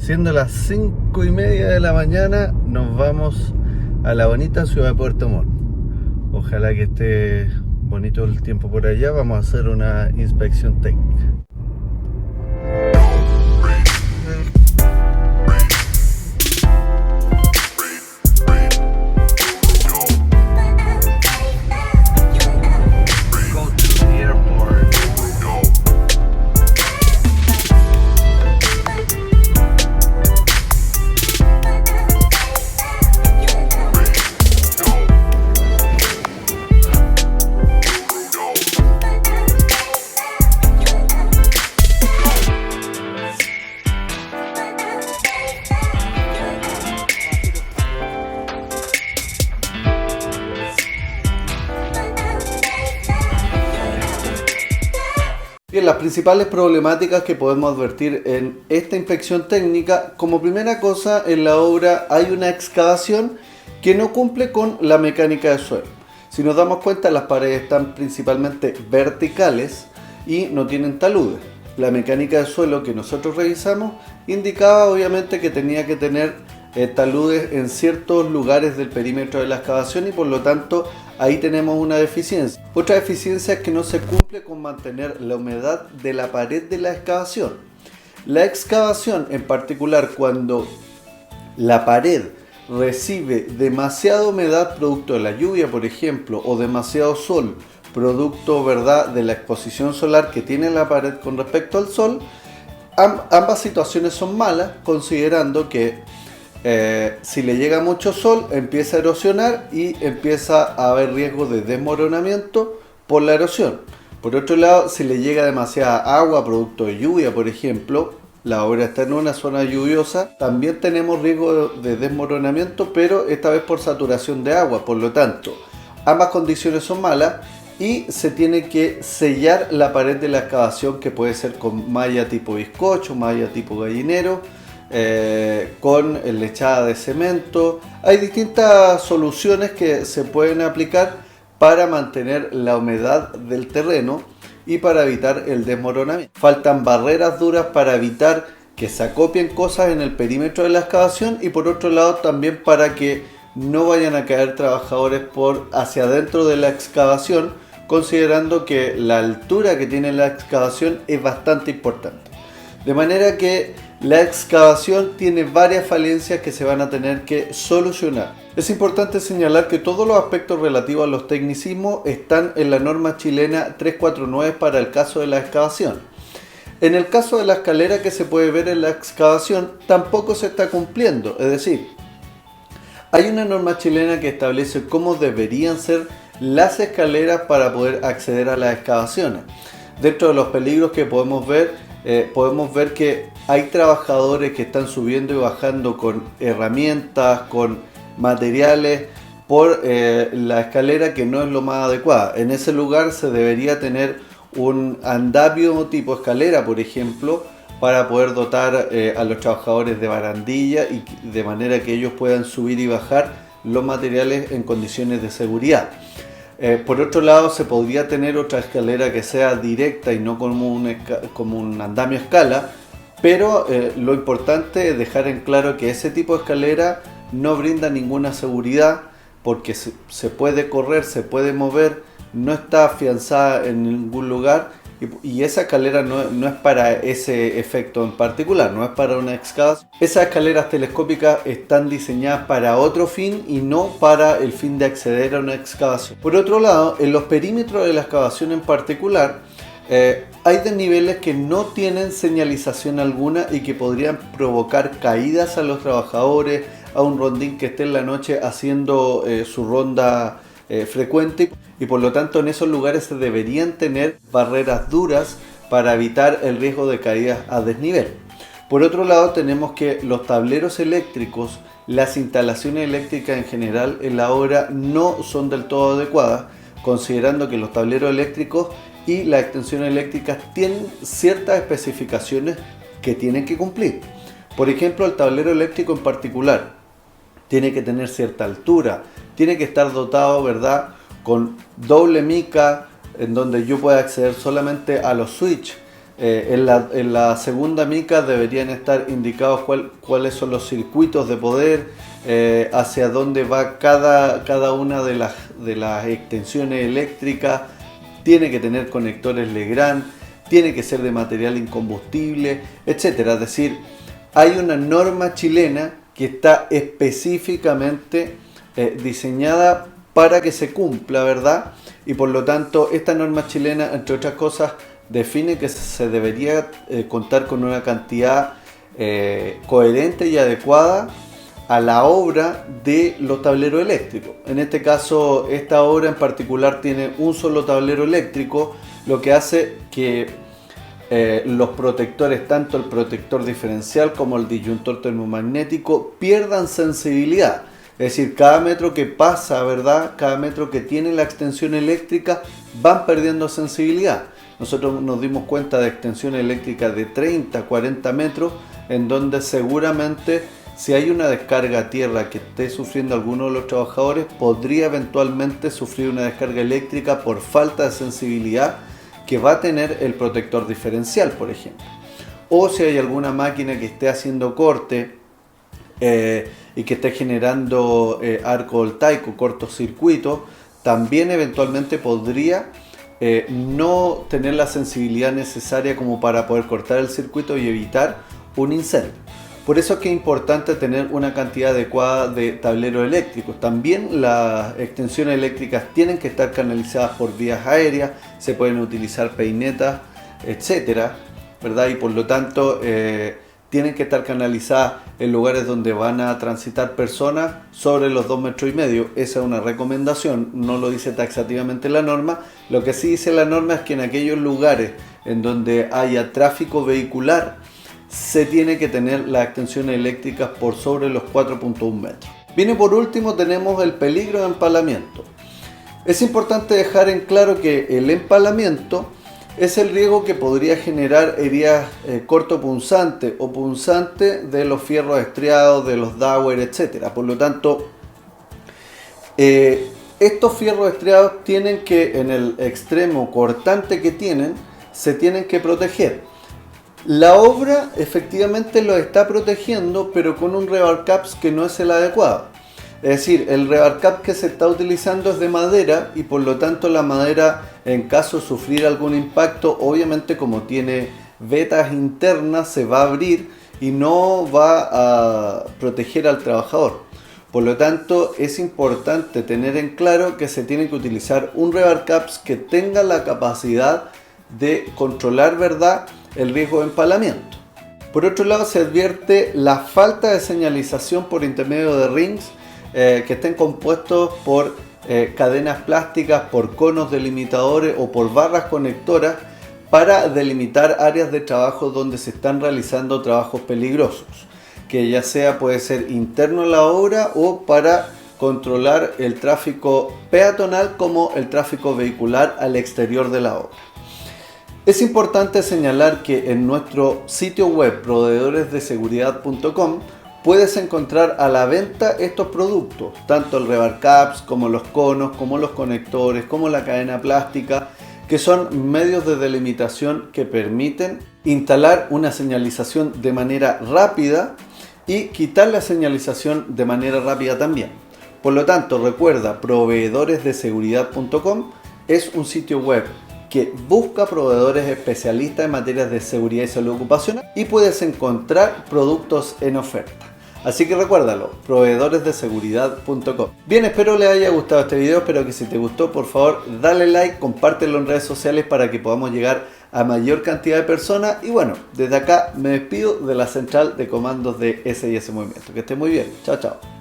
Siendo las 5:30 de la mañana, nos vamos a la bonita ciudad de Puerto Montt. Ojalá que esté bonito el tiempo por allá. Vamos a hacer una inspección técnica. Bien, las principales problemáticas que podemos advertir en esta inspección técnica: como primera cosa, en la obra hay una excavación que no cumple con la mecánica de suelo. Si nos damos cuenta, las paredes están principalmente verticales y no tienen taludes. La mecánica de suelo que nosotros revisamos indicaba obviamente que tenía que tener taludes en ciertos lugares del perímetro de la excavación, y por lo tanto ahí tenemos una deficiencia. Otra deficiencia es que no se cumple con mantener la humedad de la pared de la excavación. La excavación en particular, cuando la pared recibe demasiada humedad producto de la lluvia, por ejemplo, o demasiado sol producto, ¿verdad?, de la exposición solar que tiene la pared con respecto al sol, ambas situaciones son malas, considerando que si le llega mucho sol, empieza a erosionar y empieza a haber riesgo de desmoronamiento por la erosión. Por otro lado, si le llega demasiada agua producto de lluvia, por ejemplo, la obra está en una zona lluviosa, también tenemos riesgo de desmoronamiento, pero esta vez por saturación de agua. Por lo tanto, ambas condiciones son malas y se tiene que sellar la pared de la excavación, que puede ser con malla tipo bizcocho, malla tipo gallinero, con lechada de cemento. Hay distintas soluciones que se pueden aplicar para mantener la humedad del terreno y para evitar el desmoronamiento. Faltan barreras duras para evitar que se acopien cosas en el perímetro de la excavación, y por otro lado también para que no vayan a caer trabajadores hacia adentro de la excavación, considerando que la altura que tiene la excavación es bastante importante. De manera que la excavación tiene varias falencias que se van a tener que solucionar. Es importante señalar que todos los aspectos relativos a los tecnicismos están en la norma chilena 349 para el caso de la excavación. En el caso de la escalera que se puede ver en la excavación, tampoco se está cumpliendo. Es decir, hay una norma chilena que establece cómo deberían ser las escaleras para poder acceder a las excavaciones. Dentro de los peligros que podemos ver que hay trabajadores que están subiendo y bajando con herramientas, con materiales por la escalera, que no es lo más adecuada. En ese lugar se debería tener un andamio tipo escalera, por ejemplo, para poder dotar a los trabajadores de barandilla, y de manera que ellos puedan subir y bajar los materiales en condiciones de seguridad. Por otro lado, se podría tener otra escalera que sea directa y no como un andamio a escala, pero lo importante es dejar en claro que ese tipo de escalera no brinda ninguna seguridad, porque se puede correr, se puede mover, no está afianzada en ningún lugar, y esa escalera no es para ese efecto en particular, no es para una excavación. Esas escaleras telescópicas están diseñadas para otro fin y no para el fin de acceder a una excavación. Por otro lado, en los perímetros de la excavación en particular, hay desniveles que no tienen señalización alguna y que podrían provocar caídas a los trabajadores, a un rondín que esté en la noche haciendo su ronda frecuente, y por lo tanto en esos lugares se deberían tener barreras duras para evitar el riesgo de caídas a desnivel. Por otro lado, tenemos que los tableros eléctricos, las instalaciones eléctricas en general en la obra no son del todo adecuadas, considerando que los tableros eléctricos y las extensiones eléctricas tienen ciertas especificaciones que tienen que cumplir. Por ejemplo, el tablero eléctrico en particular tiene que tener cierta altura, tiene que estar dotado, ¿verdad?, con doble mica, en donde yo pueda acceder solamente a los switches. En la segunda mica deberían estar indicados cuáles son los circuitos de poder, hacia dónde va cada una de las extensiones eléctricas. Tiene que tener conectores Legrand, tiene que ser de material incombustible, etc. Es decir, hay una norma chilena que está específicamente diseñada para que se cumpla, ¿verdad? Y por lo tanto, esta norma chilena, entre otras cosas, define que se debería contar con una cantidad coherente y adecuada a la obra de los tableros eléctricos. En este caso, esta obra en particular tiene un solo tablero eléctrico, lo que hace que los protectores, tanto el protector diferencial como el disyuntor termomagnético, pierdan sensibilidad. Es decir, cada metro que pasa, ¿verdad? Cada metro que tiene la extensión eléctrica van perdiendo sensibilidad. Nosotros nos dimos cuenta de extensión eléctrica de 30, 40 metros, en donde seguramente si hay una descarga a tierra que esté sufriendo alguno de los trabajadores, podría eventualmente sufrir una descarga eléctrica por falta de sensibilidad que va a tener el protector diferencial, por ejemplo. O si hay alguna máquina que esté haciendo corte y que esté generando arco voltaico, cortocircuito, también eventualmente podría no tener la sensibilidad necesaria como para poder cortar el circuito y evitar un incendio. Por eso es que es importante tener una cantidad adecuada de tableros eléctricos. También las extensiones eléctricas tienen que estar canalizadas por vías aéreas, se pueden utilizar peinetas, etcétera, ¿verdad? Y por lo tanto tienen que estar canalizadas en lugares donde van a transitar personas sobre los 2,5 metros. Esa es una recomendación, no lo dice taxativamente la norma. Lo que sí dice la norma es que en aquellos lugares en donde haya tráfico vehicular, se tiene que tener las extensiones eléctricas por sobre los 4,1 metros. Bien, y por último tenemos el peligro de empalamiento. Es importante dejar en claro que el empalamiento es el riesgo que podría generar heridas cortopunzantes o punzantes de los fierros estriados, de los dowel, etc. Por lo tanto, estos fierros estriados tienen que, en el extremo cortante que tienen, se tienen que proteger. La obra efectivamente lo está protegiendo, pero con un rebar caps que no es el adecuado. Es decir, el rebar cap que se está utilizando es de madera y por lo tanto la madera, en caso de sufrir algún impacto, obviamente como tiene vetas internas, se va a abrir y no va a proteger al trabajador. Por lo tanto, es importante tener en claro que se tiene que utilizar un rebar caps que tenga la capacidad de controlar, ¿verdad?, el riesgo de empalamiento. Por otro lado, se advierte la falta de señalización por intermedio de rings que estén compuestos por cadenas plásticas, por conos delimitadores o por barras conectoras para delimitar áreas de trabajo donde se están realizando trabajos peligrosos, que ya sea puede ser interno a la obra o para controlar el tráfico peatonal como el tráfico vehicular al exterior de la obra. Es importante señalar que en nuestro sitio web proveedoresdeseguridad.com puedes encontrar a la venta estos productos, tanto el rebar caps como los conos, como los conectores, como la cadena plástica, que son medios de delimitación que permiten instalar una señalización de manera rápida y quitar la señalización de manera rápida también. Por lo tanto, recuerda, proveedoresdeseguridad.com es un sitio web que busca proveedores especialistas en materias de seguridad y salud ocupacional y puedes encontrar productos en oferta. Así que recuérdalo, proveedoresdeseguridad.com. Bien, espero les haya gustado este video, espero que si te gustó, por favor, dale like, compártelo en redes sociales para que podamos llegar a mayor cantidad de personas. Y bueno, desde acá me despido de la central de comandos de S&S Movimiento. Que esté muy bien. Chao, chao.